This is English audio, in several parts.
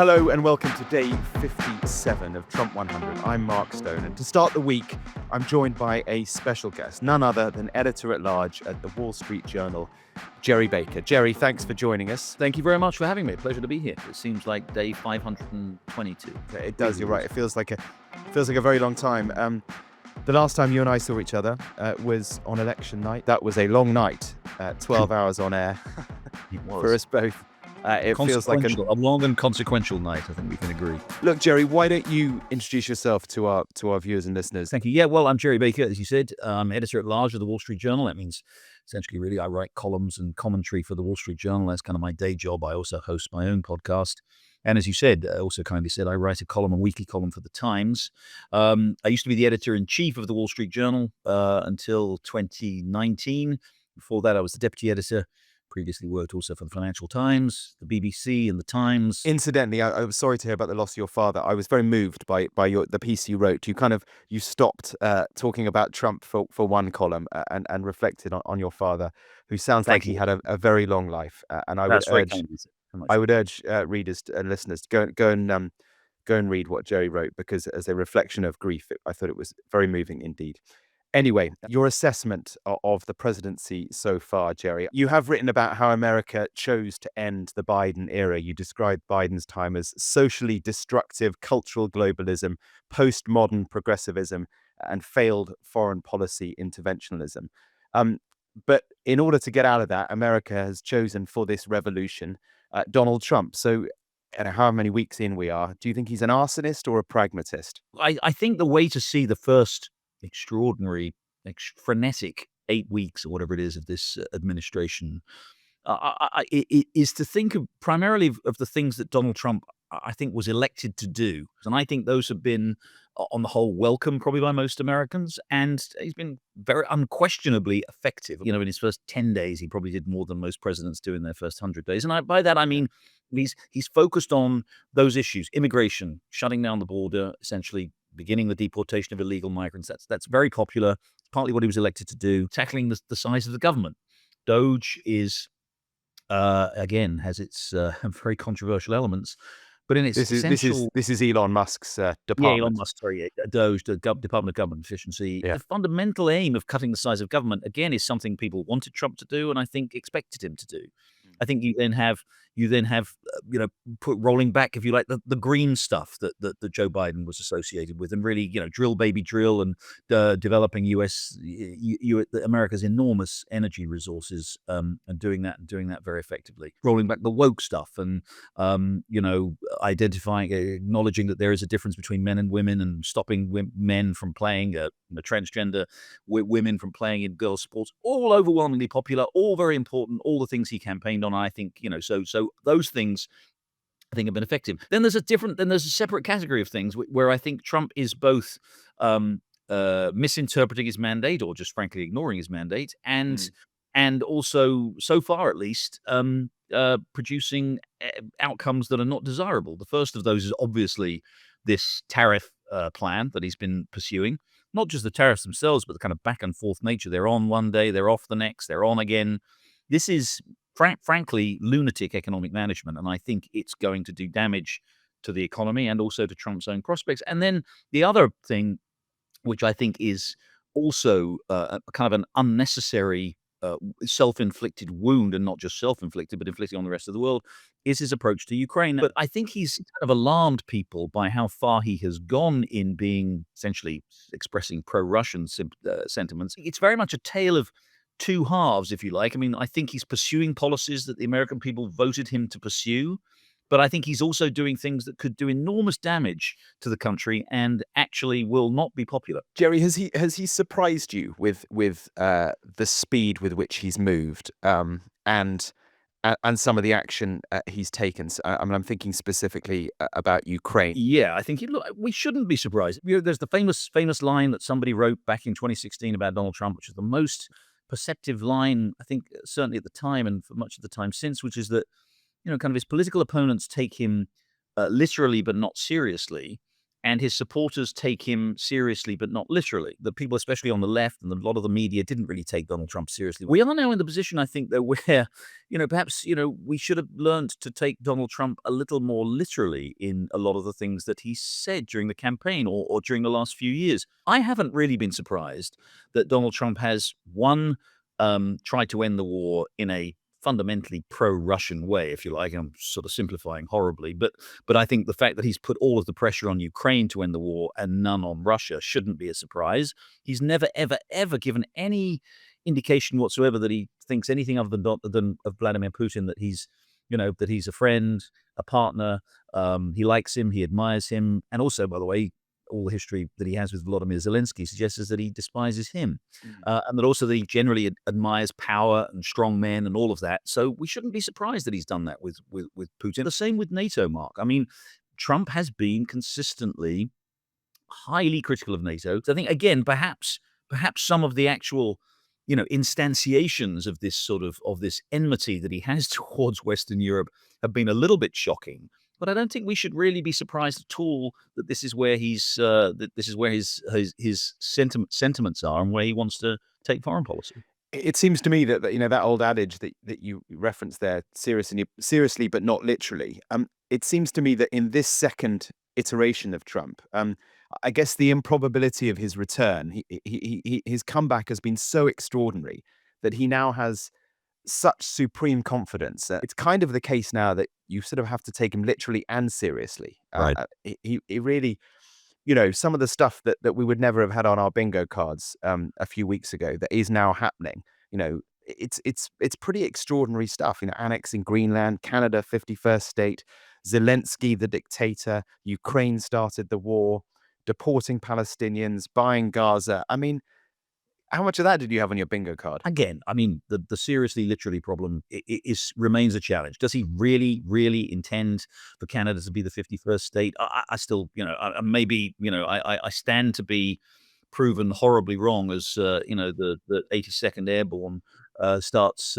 Hello and welcome to day 57 of Trump 100. I'm Mark Stone, and to start the week, I'm joined by a special guest, none other than editor-at-large at the Wall Street Journal, Gerry Baker. Gerry, thanks for joining us. Thank you very much for having me. Pleasure to be here. It seems like day 522. It does, you're right. It feels like a very long time. The last time you and I saw each other was on election night. That was a long night, 12 hours on air It was. for us both. It feels like a long and consequential night, I think we can agree. Look, Gerry, why don't you introduce yourself to our viewers and listeners? Thank you. Yeah, well, I'm Gerry Baker, as you said. I'm editor-at-large of the Wall Street Journal. That means essentially, really, I write columns and commentary for the Wall Street Journal. That's kind of my day job. I also host my own podcast. And as you said, also kindly said, I write a weekly column for the Times. I used to be the editor-in-chief of the Wall Street Journal until 2019. Before that, I was the deputy editor. Previously worked also for the Financial Times, the BBC, and the Times. Incidentally, I was sorry to hear about the loss of your father. I was very moved by the piece you wrote. You stopped talking about Trump for one column and reflected on your father, who sounds like he had a very long life. And I would urge readers and listeners to go and read what Gerry wrote, because as a reflection of grief, I thought it was very moving indeed. Anyway, your assessment of the presidency so far, Gerry. You have written about how America chose to end the Biden era. You described Biden's time as socially destructive cultural globalism, postmodern progressivism, and failed foreign policy interventionism. But in order to get out of that, America has chosen for this revolution Donald Trump. So, how many weeks in we are, do you think he's an arsonist or a pragmatist? I think the way to see the first extraordinary, frenetic 8 weeks or whatever it is of this administration is to think of primarily of the things that Donald Trump, I think, was elected to do. And I think those have been, on the whole, welcome probably by most Americans. And he's been very unquestionably effective. In his first 10 days, he probably did more than most presidents do in their first 100 days. And by that, I mean, he's focused on those issues: immigration, shutting down the border, essentially beginning the deportation of illegal migrants. That's very popular. It's partly what he was elected to do. Tackling the size of the government. DOGE is, again, has its very controversial elements, but in its this is Elon Musk's department. Yeah, Elon Musk, sorry, DOGE, the Department of Government Efficiency. Yeah. The fundamental aim of cutting the size of government, again, is something people wanted Trump to do, and I think expected him to do. I think you then have rolling back, if you like, the green stuff that Joe Biden was associated with, and really, drill baby drill, and developing America's enormous energy resources, and doing that very effectively. Rolling back the woke stuff, and identifying, acknowledging that there is a difference between men and women, and stopping men from playing transgender women from playing in girls' sports. All overwhelmingly popular, all very important, all the things he campaigned on. I think, so those things, I think, have been effective. Then there's a separate category of things where I think Trump is both misinterpreting his mandate, or just frankly ignoring his mandate, and also, so far at least, producing outcomes that are not desirable. The first of those is obviously this tariff plan that he's been pursuing. Not just the tariffs themselves, but the kind of back and forth nature. They're on one day, they're off the next, they're on again. This is frankly lunatic economic management, and I think it's going to do damage to the economy and also to Trump's own prospects. And then the other thing, which I think is also a kind of an unnecessary self-inflicted wound, and not just self-inflicted, but inflicted on the rest of the world, is his approach to Ukraine. But I think he's kind of alarmed people by how far he has gone in being essentially expressing pro-Russian sentiments. It's very much a tale of two halves, if you like. I mean, I think he's pursuing policies that the American people voted him to pursue, but I think he's also doing things that could do enormous damage to the country and actually will not be popular. Gerry, has he surprised you with the speed with which he's moved, and some of the action he's taken? I'm thinking specifically about Ukraine. Yeah, I think we shouldn't be surprised. There's the famous line that somebody wrote back in 2016 about Donald Trump, which is the most perceptive line, I think, certainly at the time and for much of the time since, which is that, kind of his political opponents take him literally but not seriously, and his supporters take him seriously, but not literally. The people, especially on the left and a lot of the media, didn't really take Donald Trump seriously. We are now in the position, I think, though, where, perhaps, we should have learned to take Donald Trump a little more literally in a lot of the things that he said during the campaign or during the last few years. I haven't really been surprised that Donald Trump has, one, tried to end the war in a fundamentally pro-Russian way, if you like. I'm sort of simplifying horribly, but I think the fact that he's put all of the pressure on Ukraine to end the war and none on Russia shouldn't be a surprise. He's never, ever, ever given any indication whatsoever that he thinks anything other than of Vladimir Putin, that he's, that he's a friend, a partner. He likes him, he admires him, and also, by the way, all the history that he has with Volodymyr Zelensky suggests that he despises him, and that also that he generally admires power and strong men and all of that. So we shouldn't be surprised that he's done that with Putin. The same with NATO, Mark. I mean, Trump has been consistently highly critical of NATO. So I think, again, perhaps some of the actual, instantiations of this of this enmity that he has towards Western Europe have been a little bit shocking. But I don't think we should really be surprised at all that this is where his sentiments are and where he wants to take foreign policy. It seems to me that that old adage that you referenced there, seriously but not literally. It seems to me that in this second iteration of Trump, I guess the improbability of his return, his comeback has been so extraordinary that he now has such supreme confidence. It's kind of the case now that you sort of have to take him literally and seriously. Right. He really, some of the stuff that we would never have had on our bingo cards a few weeks ago that is now happening. It's pretty extraordinary stuff. Annexing Greenland, Canada, 51st state, Zelensky, the dictator, Ukraine started the war, deporting Palestinians, buying Gaza. I mean, how much of that did you have on your bingo card? Again, I mean, the seriously, literally problem remains a challenge. Does he really, really intend for Canada to be the 51st state? I still, maybe, I stand to be proven horribly wrong as, the 82nd Airborne starts,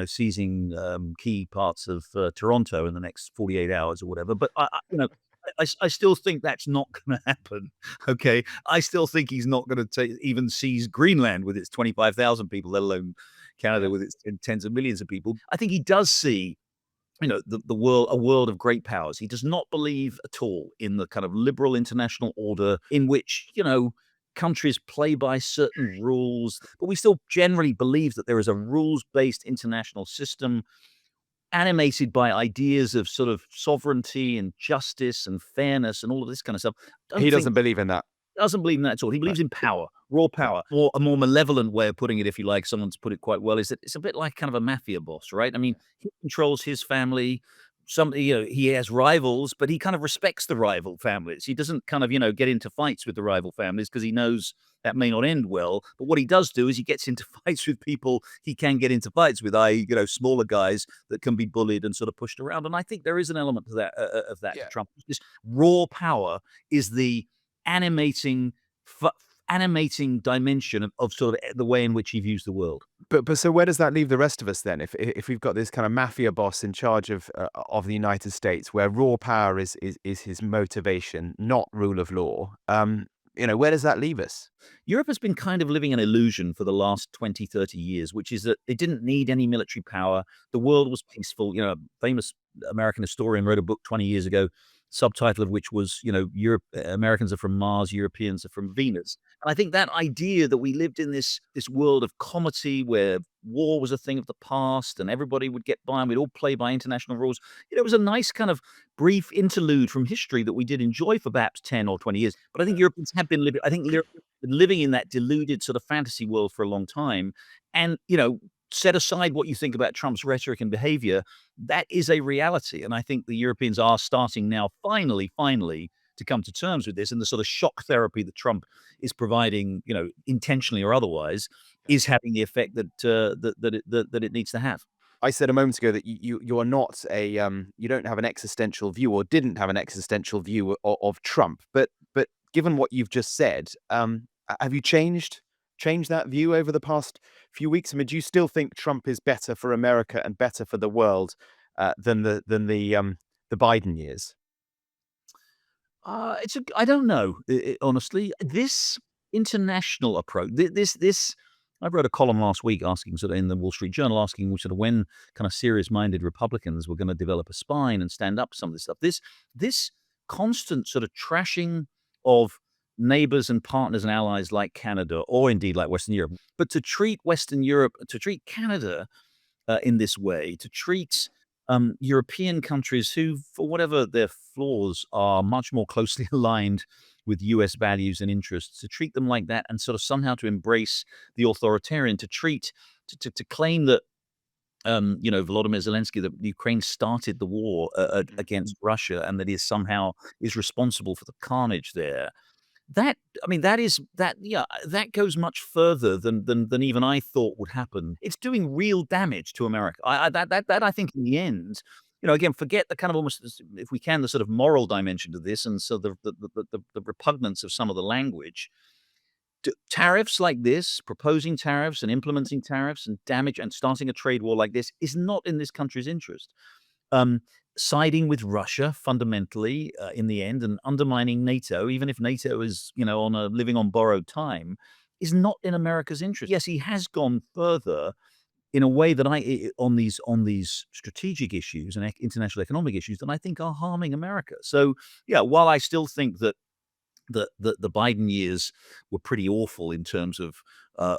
seizing key parts of Toronto in the next 48 hours or whatever. But I still think that's not going to happen. Okay, I still think he's not going to even seize Greenland with its 25,000 people, let alone Canada with its tens of millions of people. I think he does see, the world, a world of great powers. He does not believe at all in the kind of liberal international order in which, countries play by certain rules, but we still generally believe that there is a rules-based international system animated by ideas of sort of sovereignty and justice and fairness and all of this kind of stuff. He doesn't believe in that. Doesn't believe in that at all. He believes in power, raw power. Or a more malevolent way of putting it, if you like, someone's put it quite well, is that it's a bit like kind of a mafia boss, right? I mean, he controls his family. He has rivals, but he kind of respects the rival families. He doesn't kind of, get into fights with the rival families because he knows that may not end well. But what he does do is he gets into fights with people he can get into fights with, i.e., smaller guys that can be bullied and sort of pushed around. And I think there is an element to that of that to Trump. This raw power is the animating dimension of sort of the way in which he views the world. But so where does that leave the rest of us then? If we've got this kind of mafia boss in charge of the United States, where raw power is his motivation, not rule of law, where does that leave us? Europe has been kind of living an illusion for the last 20, 30 years, which is that it didn't need any military power. The world was peaceful. A famous American historian wrote a book 20 years ago, subtitle of which was, Europe, Americans are from Mars, Europeans are from Venus. And I think that idea that we lived in this world of comity where war was a thing of the past and everybody would get by and we'd all play by international rules, it was a nice kind of brief interlude from history that we did enjoy for perhaps 10 or 20 years. But I think Europeans have been living in that deluded sort of fantasy world for a long time. And, set aside what you think about Trump's rhetoric and behavior, that is a reality. And I think the Europeans are starting now, finally, to come to terms with this. And the sort of shock therapy that Trump is providing, intentionally or otherwise, is having the effect that it needs to have. I said a moment ago that you are not you don't have an existential view or didn't have an existential view of Trump. But given what you've just said, have you changed that view over the past few weeks? I mean, do you still think Trump is better for America and better for the world than the Biden years? I don't know, honestly. This international approach, this, I wrote a column last week asking, sort of in the Wall Street Journal, asking sort of when kind of serious-minded Republicans were going to develop a spine and stand up to some of this stuff. This constant sort of trashing of neighbors and partners and allies like Canada, or indeed like Western Europe, but to treat Western Europe, to treat Canada in this way, to treat European countries who, for whatever their flaws, are much more closely aligned with US values and interests, to treat them like that and sort of somehow to embrace the authoritarian, to claim that Volodymyr Zelensky, that Ukraine started the war against Russia and that he somehow is responsible for the carnage there. That I mean, that goes much further than even I thought would happen. It's doing real damage to America. That I think in the end, again, forget the kind of almost, if we can, the sort of moral dimension to this, and so the repugnance of some of the language. Tariffs like this, proposing tariffs and implementing tariffs and damage and starting a trade war like this is not in this country's interest. um, Siding with Russia fundamentally in the end and undermining NATO, even if NATO is, living on borrowed time, is not in America's interest. Yes, he has gone further in a way that on these strategic issues and international economic issues that I think are harming America. So yeah, while I still think that the Biden years were pretty awful in terms of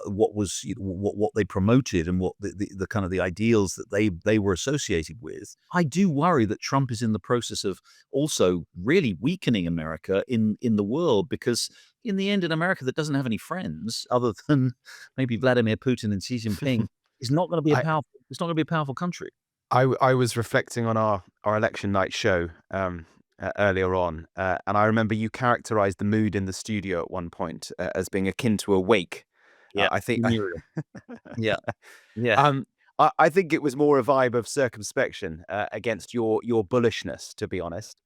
what was what they promoted and what the kind of the ideals that they were associated with. I do worry that Trump is in the process of also really weakening America in the world, because in the end, in America that doesn't have any friends other than maybe Vladimir Putin and Xi Jinping is not going to be a I, powerful. It's not going to be a powerful country. I was reflecting on our election night show earlier on, and I remember you characterized the mood in the studio at one point as being akin to a wake. Yeah, I think funereal. Yeah, yeah. um, I think it was more a vibe of circumspection against your bullishness, to be honest.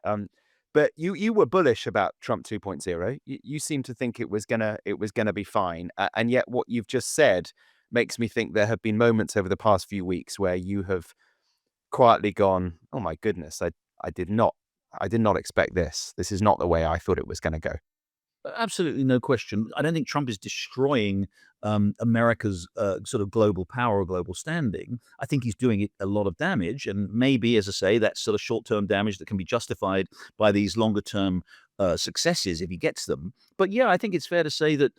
But you were bullish about Trump 2.0. You seem to think it was gonna be fine, and yet what you've just said makes me think there have been moments over the past few weeks where you have quietly gone, "Oh my goodness, I did not expect this. This is not the way I thought it was gonna go." Absolutely, no question. I don't think Trump is destroying America's sort of global power or global standing. I think he's doing it a lot of damage, and maybe, as I say, that's sort of short-term damage that can be justified by these longer-term successes if he gets them. But yeah, I think it's fair to say that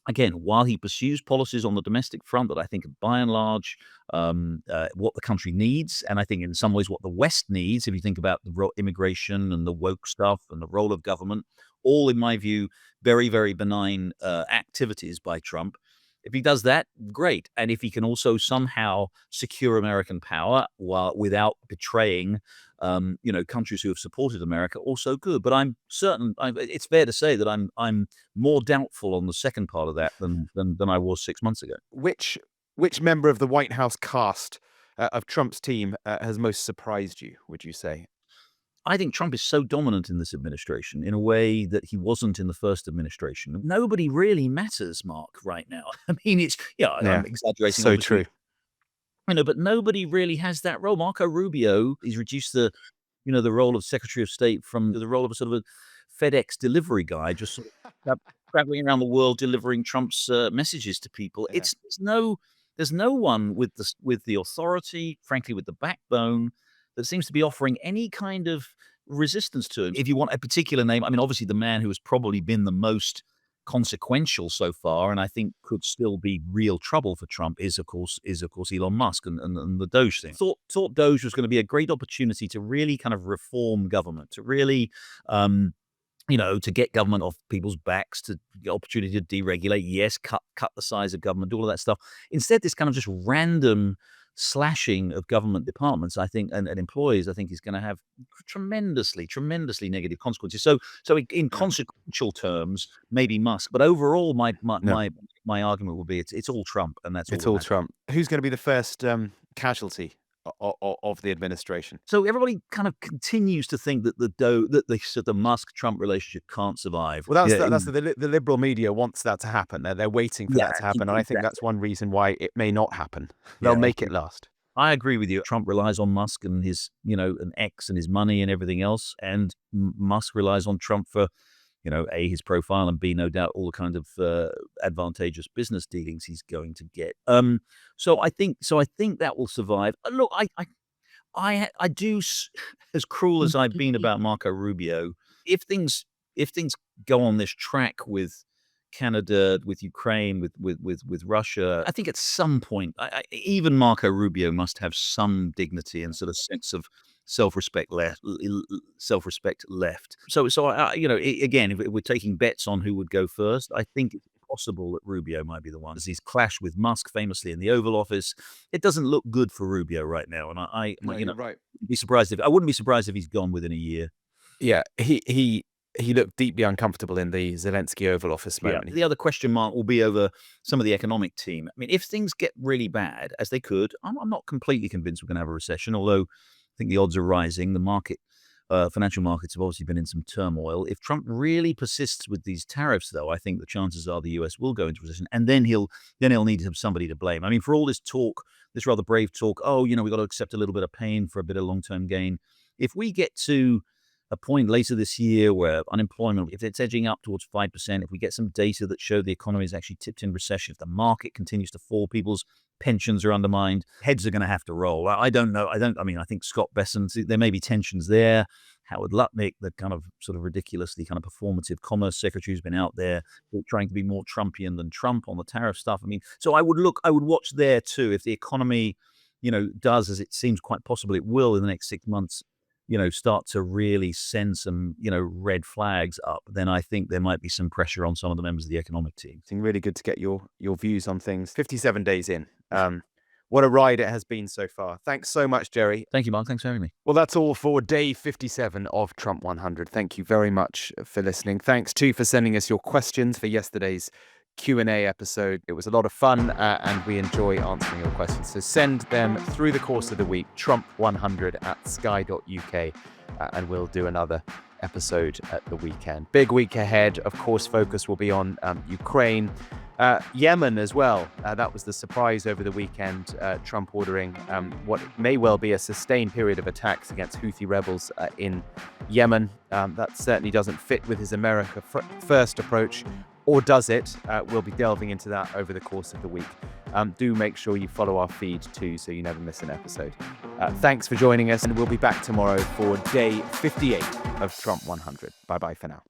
again, while he pursues policies on the domestic front that I think are by and large what the country needs, and I think in some ways what the West needs, if you think about the immigration and the woke stuff and the role of government, all in my view, very, very benign activities by Trump. If he does that, great. And if he can also somehow secure American power while without betraying, countries who have supported America, also good. But I'm certain it's fair to say that I'm more doubtful on the second part of that than I was 6 months ago. Which member of the White House cast of Trump's team has most surprised you, would you say? I think Trump is so dominant in this administration in a way that he wasn't in the first administration. Nobody really matters, Mark, right now. I mean, Yeah, I'm exaggerating, so obviously, true. but nobody really has that role. Marco Rubio, he's reduced the role of Secretary of State from the role of a sort of a FedEx delivery guy, just sort of traveling around the world delivering Trump's messages to people. Yeah. There's no one with the authority, frankly, with the backbone that seems to be offering any kind of resistance to him. If you want a particular name, I mean, obviously the man who has probably been the most consequential so far, and I think could still be real trouble for Trump, is of course Elon Musk and the Doge thing. Thought Doge was going to be a great opportunity to really kind of reform government, to really to get government off people's backs, to the opportunity to deregulate, yes, cut the size of government, do all of that stuff. Instead, this kind of just random slashing of government departments, I think, and employees, I think, is going to have tremendously, tremendously negative consequences. So in Yeah. consequential terms, maybe Musk, but overall, my my No, my, my argument would be it's all Trump, and that's all it's that all matters. Trump. Who's going to be the first casualty of the administration? So everybody kind of continues to think that the Musk-Trump relationship can't survive. Well, Yeah, the liberal media wants that to happen. They're waiting for yeah, that to happen, and I think exactly. that's one reason why it may not happen. They'll Yeah, make it last. I agree with you. Trump relies on Musk and his, and X and his money and everything else. And Musk relies on Trump for, A, his profile, and B, no doubt, all the kind of advantageous business dealings he's going to get. So I think that will survive. Look, I do, as cruel as I've been about Marco Rubio, if things go on this track with Canada, with Ukraine, with Russia, I think at some point, even Marco Rubio must have some dignity and sort of sense of self-respect left. Again, if we're taking bets on who would go first, I think it's possible that Rubio might be the one. As he's clashed with Musk famously in the Oval Office, it doesn't look good for Rubio right now. And You're right. I wouldn't be surprised if he's gone within a year. Yeah, he looked deeply uncomfortable in the Zelensky Oval Office moment. Yeah. The other question mark will be over some of the economic team. I mean, if things get really bad, as they could, I'm not completely convinced we're going to have a recession, although I think the odds are rising. The market, financial markets have obviously been in some turmoil. If Trump really persists with these tariffs, though, I think the chances are the US will go into recession, and then he'll need to have somebody to blame. I mean, for all this talk, this rather brave talk, we've got to accept a little bit of pain for a bit of long-term gain. If we get to a point later this year where unemployment, if it's edging up towards 5%, if we get some data that show the economy is actually tipped in recession, if the market continues to fall, people's pensions are undermined, heads are going to have to roll. I don't know. I think Scott Bessent, there may be tensions there. Howard Lutnick, the kind of sort of ridiculously kind of performative commerce secretary, who's been out there trying to be more Trumpian than Trump on the tariff stuff. I mean, so I would watch there too. If the economy, does, as it seems quite possible it will in the next 6 months, start to really send some, red flags up, then I think there might be some pressure on some of the members of the economic team. It's really good to get your views on things. 57 days in. What a ride it has been so far. Thanks so much, Jerry. Thank you, Mark. Thanks for having me. Well, that's all for day 57 of Trump 100. Thank you very much for listening. Thanks, too, for sending us your questions for yesterday's Q&A episode. It was a lot of fun, and we enjoy answering your questions. So send them through the course of the week, trump100@sky.uk, and we'll do another episode at the weekend. Big week ahead. Of course, focus will be on Ukraine, Yemen as well. That was the surprise over the weekend, Trump ordering what may well be a sustained period of attacks against Houthi rebels in Yemen. That certainly doesn't fit with his America first approach. Or does it? We'll be delving into that over the course of the week. Do make sure you follow our feed too, so you never miss an episode. Thanks for joining us, and we'll be back tomorrow for day 58 of Trump 100. Bye-bye for now.